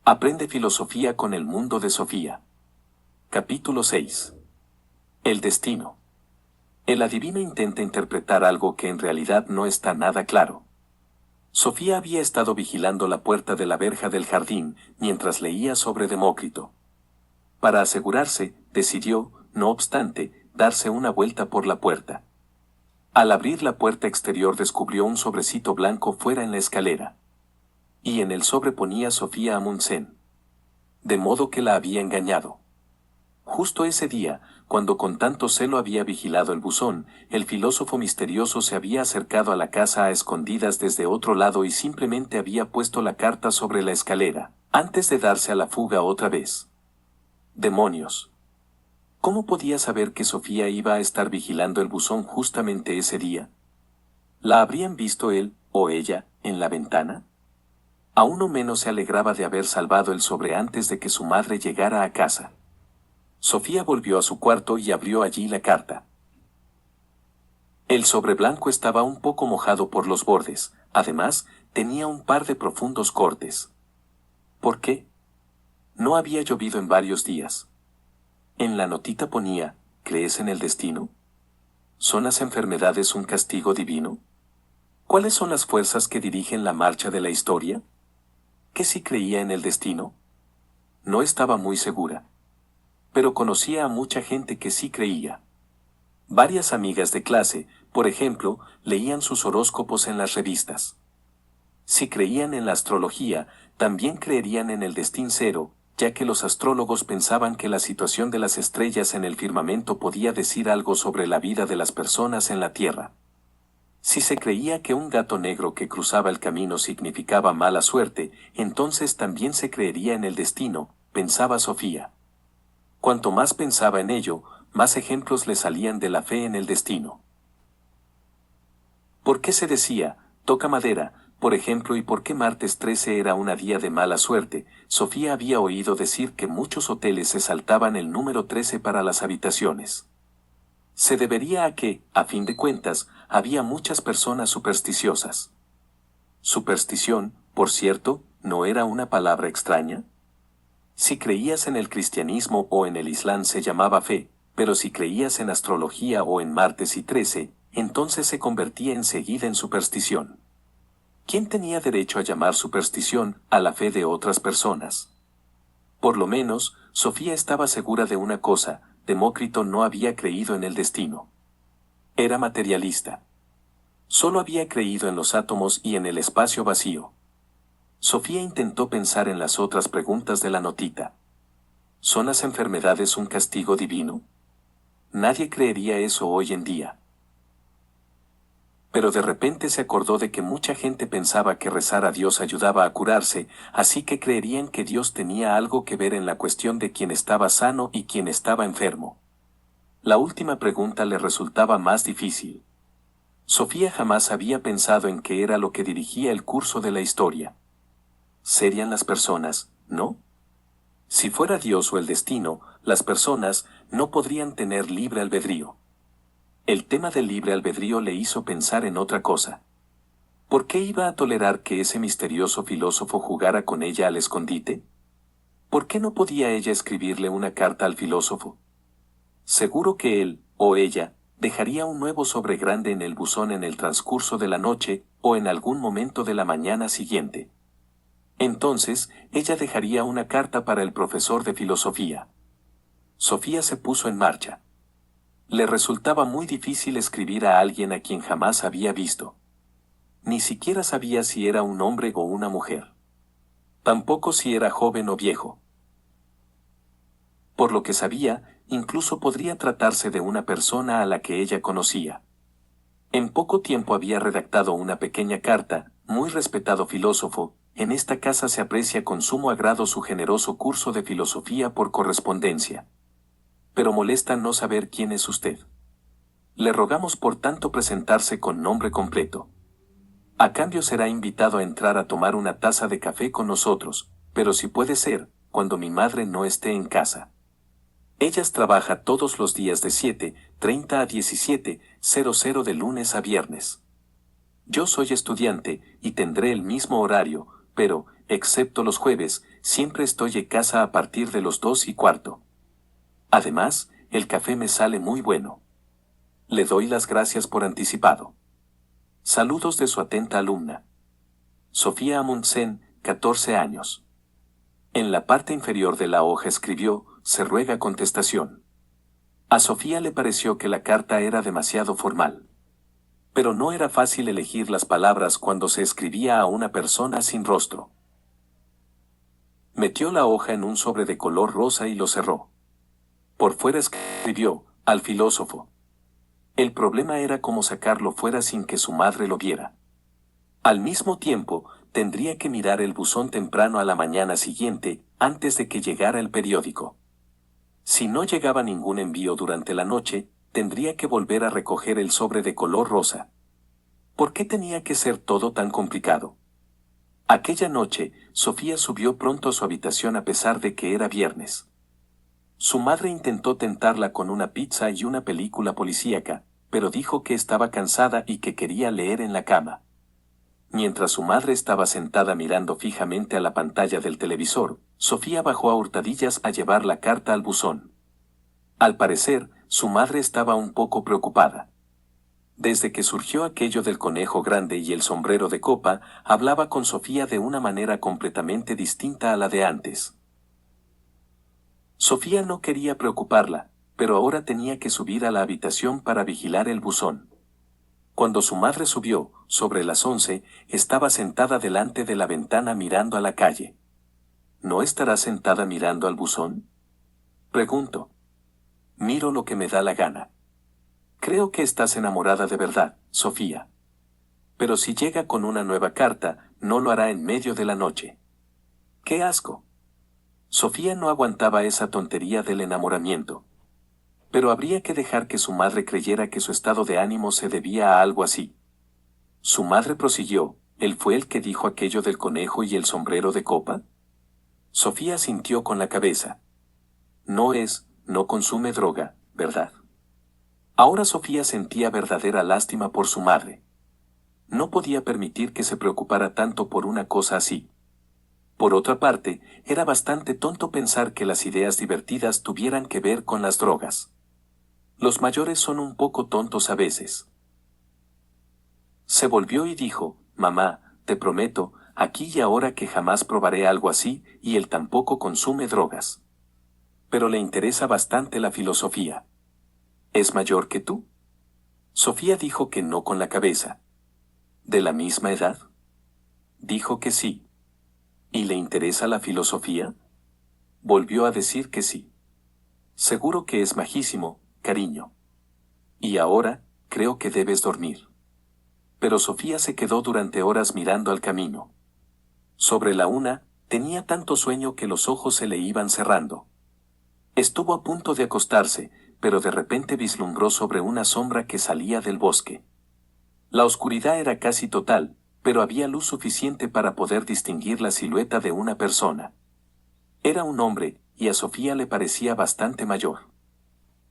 Aprende filosofía con el mundo de Sofía. Capítulo 6. El destino. El adivino intenta interpretar algo que en realidad no está nada claro. Sofía había estado vigilando la puerta de la verja del jardín mientras leía sobre Demócrito. Para asegurarse, decidió, no obstante, darse una vuelta por la puerta. Al abrir la puerta exterior descubrió un sobrecito blanco fuera en la escalera. Y en el sobre ponía Sofía Amundsen. De modo que la había engañado. Justo ese día, cuando con tanto celo había vigilado el buzón, el filósofo misterioso se había acercado a la casa a escondidas desde otro lado y simplemente había puesto la carta sobre la escalera, antes de darse a la fuga otra vez. ¡Demonios! ¿Cómo podía saber que Sofía iba a estar vigilando el buzón justamente ese día? ¿La habrían visto él, o ella, en la ventana? A uno menos se alegraba de haber salvado el sobre antes de que su madre llegara a casa. Sofía volvió a su cuarto y abrió allí la carta. El sobre blanco estaba un poco mojado por los bordes, además, tenía un par de profundos cortes. ¿Por qué? No había llovido en varios días. En la notita ponía, ¿crees en el destino? ¿Son las enfermedades un castigo divino? ¿Cuáles son las fuerzas que dirigen la marcha de la historia? ¿Qué si creía en el destino? No estaba muy segura. Pero conocía a mucha gente que sí creía. Varias amigas de clase, por ejemplo, leían sus horóscopos en las revistas. Si creían en la astrología, también creerían en el destincero, ya que los astrólogos pensaban que la situación de las estrellas en el firmamento podía decir algo sobre la vida de las personas en la Tierra. Si se creía que un gato negro que cruzaba el camino significaba mala suerte, entonces también se creería en el destino, pensaba Sofía. Cuanto más pensaba en ello, más ejemplos le salían de la fe en el destino. ¿Por qué se decía, toca madera, por ejemplo, y por qué martes 13 era un día de mala suerte? Sofía había oído decir que muchos hoteles se saltaban el número 13 para las habitaciones. Se debería a que, a fin de cuentas, había muchas personas supersticiosas. Superstición, por cierto, ¿no era una palabra extraña? Si creías en el cristianismo o en el islam se llamaba fe, pero si creías en astrología o en martes y 13, entonces se convertía enseguida en superstición. ¿Quién tenía derecho a llamar superstición a la fe de otras personas? Por lo menos, Sofía estaba segura de una cosa: Demócrito no había creído en el destino. Era materialista. Solo había creído en los átomos y en el espacio vacío. Sofía intentó pensar en las otras preguntas de la notita. ¿Son las enfermedades un castigo divino? Nadie creería eso hoy en día. Pero de repente se acordó de que mucha gente pensaba que rezar a Dios ayudaba a curarse, así que creerían que Dios tenía algo que ver en la cuestión de quién estaba sano y quién estaba enfermo. La última pregunta le resultaba más difícil. Sofía jamás había pensado en qué era lo que dirigía el curso de la historia. ¿Serían las personas, no? Si fuera Dios o el destino, las personas no podrían tener libre albedrío. El tema del libre albedrío le hizo pensar en otra cosa. ¿Por qué iba a tolerar que ese misterioso filósofo jugara con ella al escondite? ¿Por qué no podía ella escribirle una carta al filósofo? Seguro que él, o ella, dejaría un nuevo sobre grande en el buzón en el transcurso de la noche, o en algún momento de la mañana siguiente. Entonces, ella dejaría una carta para el profesor de filosofía. Sofía se puso en marcha. Le resultaba muy difícil escribir a alguien a quien jamás había visto. Ni siquiera sabía si era un hombre o una mujer. Tampoco si era joven o viejo. Por lo que sabía, incluso podría tratarse de una persona a la que ella conocía. En poco tiempo había redactado una pequeña carta: muy respetado filósofo, en esta casa se aprecia con sumo agrado su generoso curso de filosofía por correspondencia. Pero molesta no saber quién es usted. Le rogamos por tanto presentarse con nombre completo. A cambio será invitado a entrar a tomar una taza de café con nosotros, pero si puede ser, cuando mi madre no esté en casa. Ella trabaja todos los días de 7:30 a 17:00 de lunes a viernes. Yo soy estudiante y tendré el mismo horario, pero, excepto los jueves, siempre estoy en casa a partir de los 2:15. Además, el café me sale muy bueno. Le doy las gracias por anticipado. Saludos de su atenta alumna. Sofía Amundsen, 14 años. En la parte inferior de la hoja escribió, se ruega contestación. A Sofía le pareció que la carta era demasiado formal. Pero no era fácil elegir las palabras cuando se escribía a una persona sin rostro. Metió la hoja en un sobre de color rosa y lo cerró. Por fuera escribió, al filósofo. El problema era cómo sacarlo fuera sin que su madre lo viera. Al mismo tiempo, tendría que mirar el buzón temprano a la mañana siguiente, antes de que llegara el periódico. Si no llegaba ningún envío durante la noche, tendría que volver a recoger el sobre de color rosa. ¿Por qué tenía que ser todo tan complicado? Aquella noche, Sofía subió pronto a su habitación a pesar de que era viernes. Su madre intentó tentarla con una pizza y una película policíaca, pero dijo que estaba cansada y que quería leer en la cama. Mientras su madre estaba sentada mirando fijamente a la pantalla del televisor, Sofía bajó a hurtadillas a llevar la carta al buzón. Al parecer, su madre estaba un poco preocupada. Desde que surgió aquello del conejo grande y el sombrero de copa, hablaba con Sofía de una manera completamente distinta a la de antes. Sofía no quería preocuparla, pero ahora tenía que subir a la habitación para vigilar el buzón. Cuando su madre subió, sobre las 11, estaba sentada delante de la ventana mirando a la calle. ¿No estará sentada mirando al buzón? Pregunto. Miro lo que me da la gana. Creo que estás enamorada de verdad, Sofía. Pero si llega con una nueva carta, no lo hará en medio de la noche. ¡Qué asco! Sofía no aguantaba esa tontería del enamoramiento. Pero habría que dejar que su madre creyera que su estado de ánimo se debía a algo así. Su madre prosiguió, ¿él fue el que dijo aquello del conejo y el sombrero de copa? Sofía sintió con la cabeza. No consume droga, ¿verdad? Ahora Sofía sentía verdadera lástima por su madre. No podía permitir que se preocupara tanto por una cosa así. Por otra parte, era bastante tonto pensar que las ideas divertidas tuvieran que ver con las drogas. Los mayores son un poco tontos a veces. Se volvió y dijo, mamá, te prometo, aquí y ahora que jamás probaré algo así, y él tampoco consume drogas. Pero le interesa bastante la filosofía. ¿Es mayor que tú? Sofía dijo que no con la cabeza. ¿De la misma edad? Dijo que sí. ¿Y le interesa la filosofía? Volvió a decir que sí. Seguro que es majísimo, cariño. Y ahora, creo que debes dormir. Pero Sofía se quedó durante horas mirando al camino. Sobre la 1, tenía tanto sueño que los ojos se le iban cerrando. Estuvo a punto de acostarse, pero de repente vislumbró sobre una sombra que salía del bosque. La oscuridad era casi total, pero había luz suficiente para poder distinguir la silueta de una persona. Era un hombre, y a Sofía le parecía bastante mayor.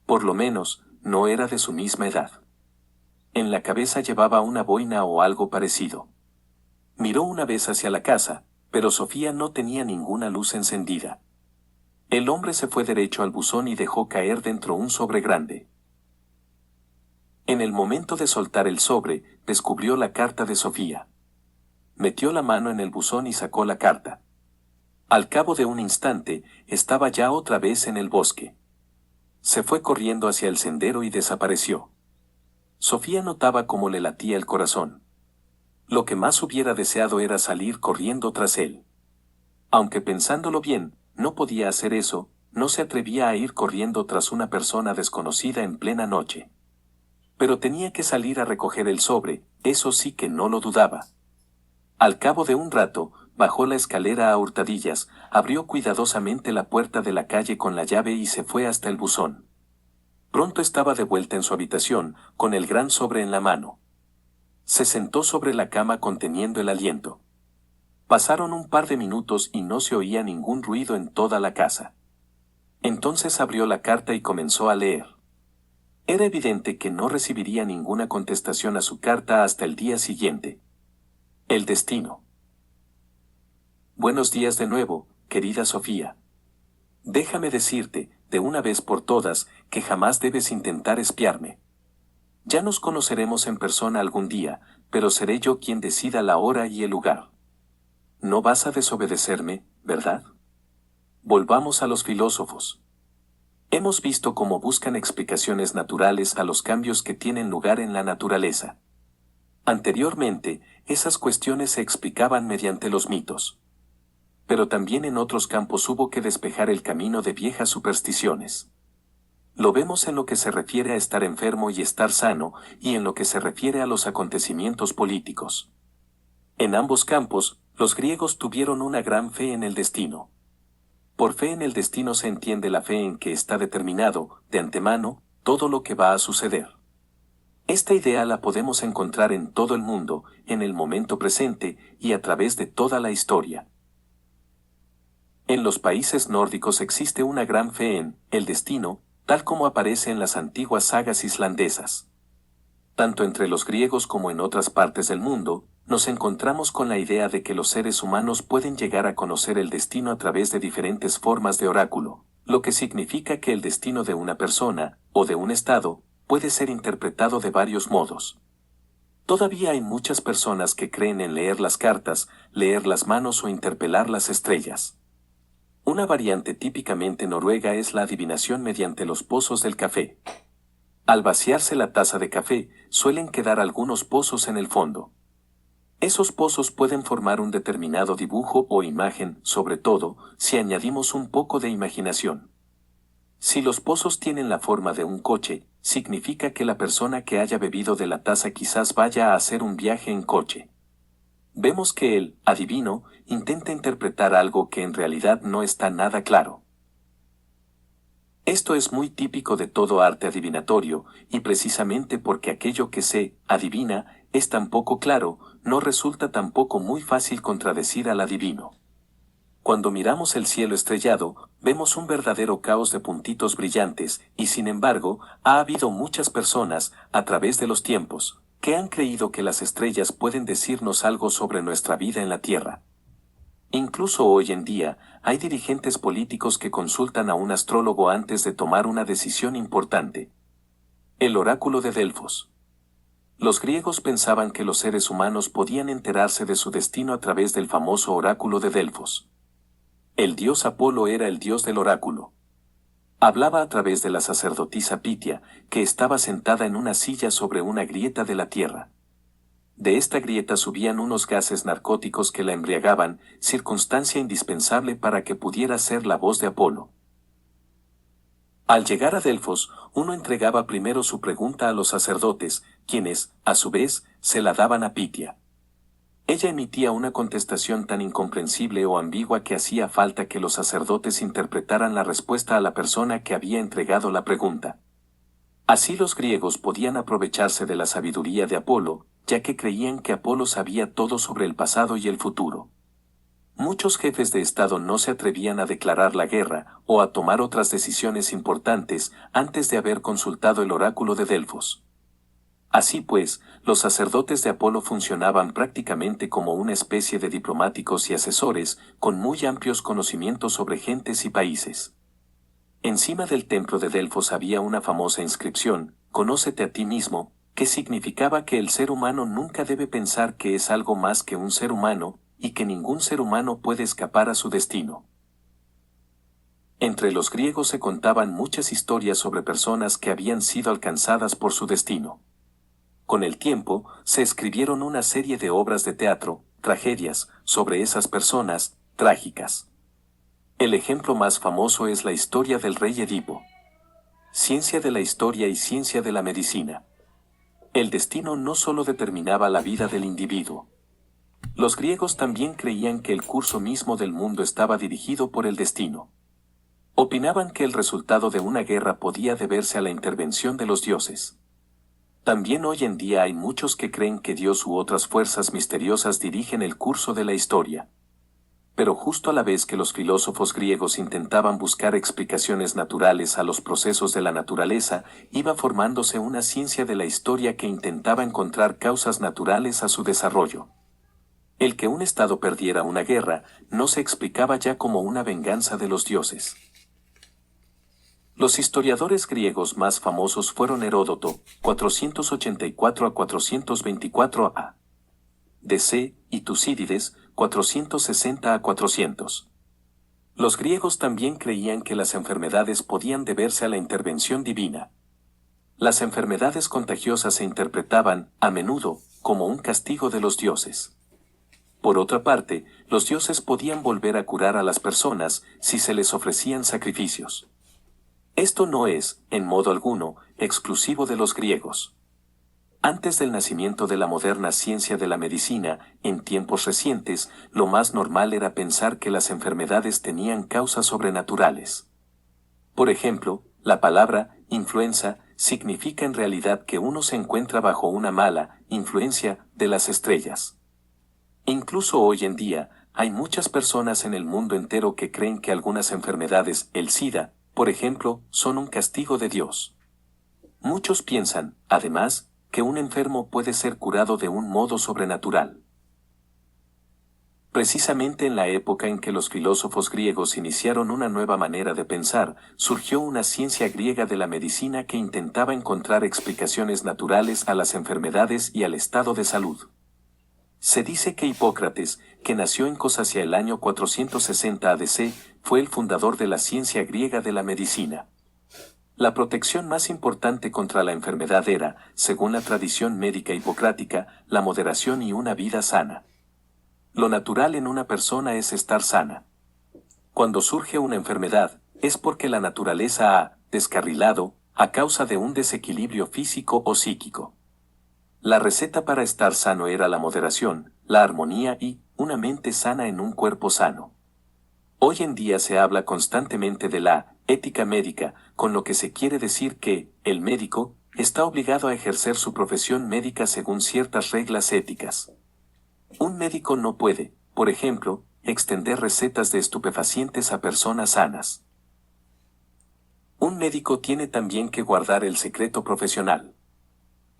Por lo menos, no era de su misma edad. En la cabeza llevaba una boina o algo parecido. Miró una vez hacia la casa, pero Sofía no tenía ninguna luz encendida. El hombre se fue derecho al buzón y dejó caer dentro un sobre grande. En el momento de soltar el sobre, descubrió la carta de Sofía. Metió la mano en el buzón y sacó la carta. Al cabo de un instante, estaba ya otra vez en el bosque. Se fue corriendo hacia el sendero y desapareció. Sofía notaba cómo le latía el corazón. Lo que más hubiera deseado era salir corriendo tras él. Aunque pensándolo bien, no podía hacer eso, no se atrevía a ir corriendo tras una persona desconocida en plena noche. Pero tenía que salir a recoger el sobre, eso sí que no lo dudaba. Al cabo de un rato, bajó la escalera a hurtadillas, abrió cuidadosamente la puerta de la calle con la llave y se fue hasta el buzón. Pronto estaba de vuelta en su habitación, con el gran sobre en la mano. Se sentó sobre la cama conteniendo el aliento. Pasaron un par de minutos y no se oía ningún ruido en toda la casa. Entonces abrió la carta y comenzó a leer. Era evidente que no recibiría ninguna contestación a su carta hasta el día siguiente. El destino. Buenos días de nuevo, querida Sofía. Déjame decirte, de una vez por todas, que jamás debes intentar espiarme. Ya nos conoceremos en persona algún día, pero seré yo quien decida la hora y el lugar. No vas a desobedecerme, ¿verdad? Volvamos a los filósofos. Hemos visto cómo buscan explicaciones naturales a los cambios que tienen lugar en la naturaleza. Anteriormente, esas cuestiones se explicaban mediante los mitos. Pero también en otros campos hubo que despejar el camino de viejas supersticiones. Lo vemos en lo que se refiere a estar enfermo y estar sano, y en lo que se refiere a los acontecimientos políticos. En ambos campos, los griegos tuvieron una gran fe en el destino. Por fe en el destino se entiende la fe en que está determinado, de antemano, todo lo que va a suceder. Esta idea la podemos encontrar en todo el mundo, en el momento presente y a través de toda la historia. En los países nórdicos existe una gran fe en el destino, tal como aparece en las antiguas sagas islandesas. Tanto entre los griegos como en otras partes del mundo, nos encontramos con la idea de que los seres humanos pueden llegar a conocer el destino a través de diferentes formas de oráculo, lo que significa que el destino de una persona, o de un estado, puede ser interpretado de varios modos. Todavía hay muchas personas que creen en leer las cartas, leer las manos o interpelar las estrellas. Una variante típicamente noruega es la adivinación mediante los pozos del café. Al vaciarse la taza de café, suelen quedar algunos pozos en el fondo. Esos pozos pueden formar un determinado dibujo o imagen, sobre todo, si añadimos un poco de imaginación. Si los pozos tienen la forma de un coche, significa que la persona que haya bebido de la taza quizás vaya a hacer un viaje en coche. Vemos que el adivino intenta interpretar algo que en realidad no está nada claro. Esto es muy típico de todo arte adivinatorio, y precisamente porque aquello que se adivina es tan poco claro, no resulta tampoco muy fácil contradecir al adivino. Cuando miramos el cielo estrellado, vemos un verdadero caos de puntitos brillantes, y sin embargo, ha habido muchas personas, a través de los tiempos, que han creído que las estrellas pueden decirnos algo sobre nuestra vida en la Tierra. Incluso hoy en día, hay dirigentes políticos que consultan a un astrólogo antes de tomar una decisión importante. El oráculo de Delfos. Los griegos pensaban que los seres humanos podían enterarse de su destino a través del famoso oráculo de Delfos. El dios Apolo era el dios del oráculo. Hablaba a través de la sacerdotisa Pitia, que estaba sentada en una silla sobre una grieta de la tierra. De esta grieta subían unos gases narcóticos que la embriagaban, circunstancia indispensable para que pudiera ser la voz de Apolo. Al llegar a Delfos, uno entregaba primero su pregunta a los sacerdotes, quienes, a su vez, se la daban a Pitia. Ella emitía una contestación tan incomprensible o ambigua que hacía falta que los sacerdotes interpretaran la respuesta a la persona que había entregado la pregunta. Así los griegos podían aprovecharse de la sabiduría de Apolo, ya que creían que Apolo sabía todo sobre el pasado y el futuro. Muchos jefes de Estado no se atrevían a declarar la guerra o a tomar otras decisiones importantes antes de haber consultado el oráculo de Delfos. Así pues, los sacerdotes de Apolo funcionaban prácticamente como una especie de diplomáticos y asesores, con muy amplios conocimientos sobre gentes y países. Encima del templo de Delfos había una famosa inscripción, «Conócete a ti mismo», que significaba que el ser humano nunca debe pensar que es algo más que un ser humano, y que ningún ser humano puede escapar a su destino. Entre los griegos se contaban muchas historias sobre personas que habían sido alcanzadas por su destino. Con el tiempo, se escribieron una serie de obras de teatro, tragedias, sobre esas personas, trágicas. El ejemplo más famoso es la historia del rey Edipo. Ciencia de la historia y ciencia de la medicina. El destino no solo determinaba la vida del individuo. Los griegos también creían que el curso mismo del mundo estaba dirigido por el destino. Opinaban que el resultado de una guerra podía deberse a la intervención de los dioses. También hoy en día hay muchos que creen que Dios u otras fuerzas misteriosas dirigen el curso de la historia. Pero justo a la vez que los filósofos griegos intentaban buscar explicaciones naturales a los procesos de la naturaleza, iba formándose una ciencia de la historia que intentaba encontrar causas naturales a su desarrollo. El que un estado perdiera una guerra no se explicaba ya como una venganza de los dioses. Los historiadores griegos más famosos fueron Heródoto, 484 a 424 a.C., y Tucídides, 460 a 400. Los griegos también creían que las enfermedades podían deberse a la intervención divina. Las enfermedades contagiosas se interpretaban, a menudo, como un castigo de los dioses. Por otra parte, los dioses podían volver a curar a las personas si se les ofrecían sacrificios. Esto no es, en modo alguno, exclusivo de los griegos. Antes del nacimiento de la moderna ciencia de la medicina, en tiempos recientes, lo más normal era pensar que las enfermedades tenían causas sobrenaturales. Por ejemplo, la palabra influenza significa en realidad que uno se encuentra bajo una mala influencia de las estrellas. Incluso hoy en día, hay muchas personas en el mundo entero que creen que algunas enfermedades, el SIDA, por ejemplo, son un castigo de Dios. Muchos piensan, además, que un enfermo puede ser curado de un modo sobrenatural. Precisamente en la época en que los filósofos griegos iniciaron una nueva manera de pensar, surgió una ciencia griega de la medicina que intentaba encontrar explicaciones naturales a las enfermedades y al estado de salud. Se dice que Hipócrates, que nació en Kos hacia el año 460 a.C., fue el fundador de la ciencia griega de la medicina. La protección más importante contra la enfermedad era, según la tradición médica hipocrática, la moderación y una vida sana. Lo natural en una persona es estar sana. Cuando surge una enfermedad, es porque la naturaleza ha descarrilado a causa de un desequilibrio físico o psíquico. La receta para estar sano era la moderación, la armonía y una mente sana en un cuerpo sano. Hoy en día se habla constantemente de la ética médica, con lo que se quiere decir que el médico está obligado a ejercer su profesión médica según ciertas reglas éticas. Un médico no puede, por ejemplo, extender recetas de estupefacientes a personas sanas. Un médico tiene también que guardar el secreto profesional.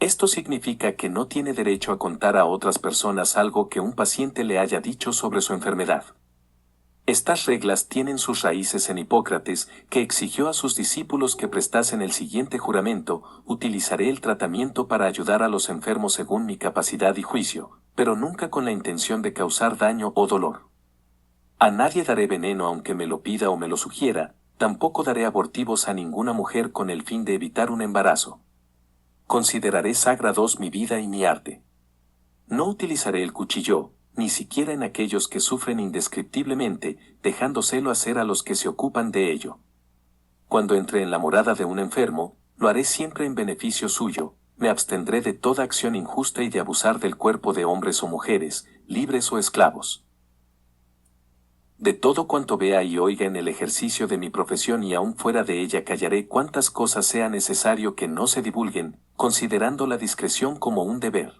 Esto significa que no tiene derecho a contar a otras personas algo que un paciente le haya dicho sobre su enfermedad. Estas reglas tienen sus raíces en Hipócrates, que exigió a sus discípulos que prestasen el siguiente juramento: utilizaré el tratamiento para ayudar a los enfermos según mi capacidad y juicio, pero nunca con la intención de causar daño o dolor. A nadie daré veneno aunque me lo pida o me lo sugiera, tampoco daré abortivos a ninguna mujer con el fin de evitar un embarazo. Consideraré sagrados mi vida y mi arte. No utilizaré el cuchillo, ni siquiera en aquellos que sufren indescriptiblemente, dejándoselo hacer a los que se ocupan de ello. Cuando entre en la morada de un enfermo, lo haré siempre en beneficio suyo, me abstendré de toda acción injusta y de abusar del cuerpo de hombres o mujeres, libres o esclavos. De todo cuanto vea y oiga en el ejercicio de mi profesión y aún fuera de ella callaré cuantas cosas sea necesario que no se divulguen, considerando la discreción como un deber.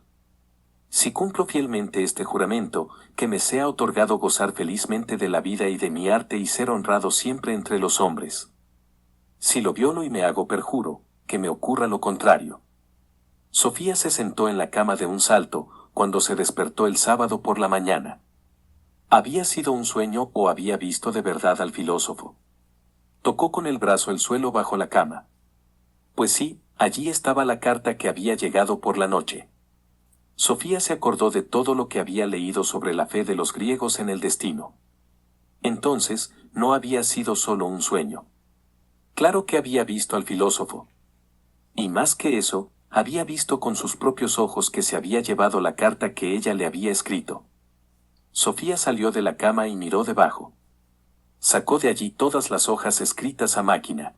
Si cumplo fielmente este juramento, que me sea otorgado gozar felizmente de la vida y de mi arte y ser honrado siempre entre los hombres. Si lo violo y me hago perjuro, que me ocurra lo contrario. Sofía se sentó en la cama de un salto, cuando se despertó el sábado por la mañana. ¿Había sido un sueño o había visto de verdad al filósofo? Tocó con el brazo el suelo bajo la cama. Pues sí, allí estaba la carta que había llegado por la noche. Sofía se acordó de todo lo que había leído sobre la fe de los griegos en el destino. Entonces, no había sido solo un sueño. Claro que había visto al filósofo. Y más que eso, había visto con sus propios ojos que se había llevado la carta que ella le había escrito. Sofía salió de la cama y miró debajo. Sacó de allí todas las hojas escritas a máquina.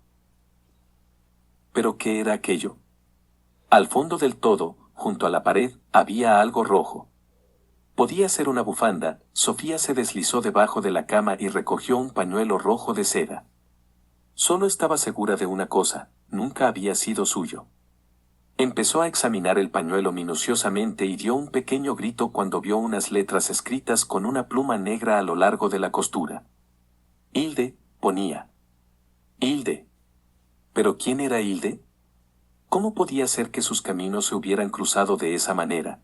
¿Pero qué era aquello? Al fondo del todo, junto a la pared, había algo rojo. Podía ser una bufanda. Sofía se deslizó debajo de la cama y recogió un pañuelo rojo de seda. Solo estaba segura de una cosa: nunca había sido suyo. Empezó a examinar el pañuelo minuciosamente y dio un pequeño grito cuando vio unas letras escritas con una pluma negra a lo largo de la costura. Hilde, ponía. Hilde. ¿Pero quién era Hilde? ¿Cómo podía ser que sus caminos se hubieran cruzado de esa manera?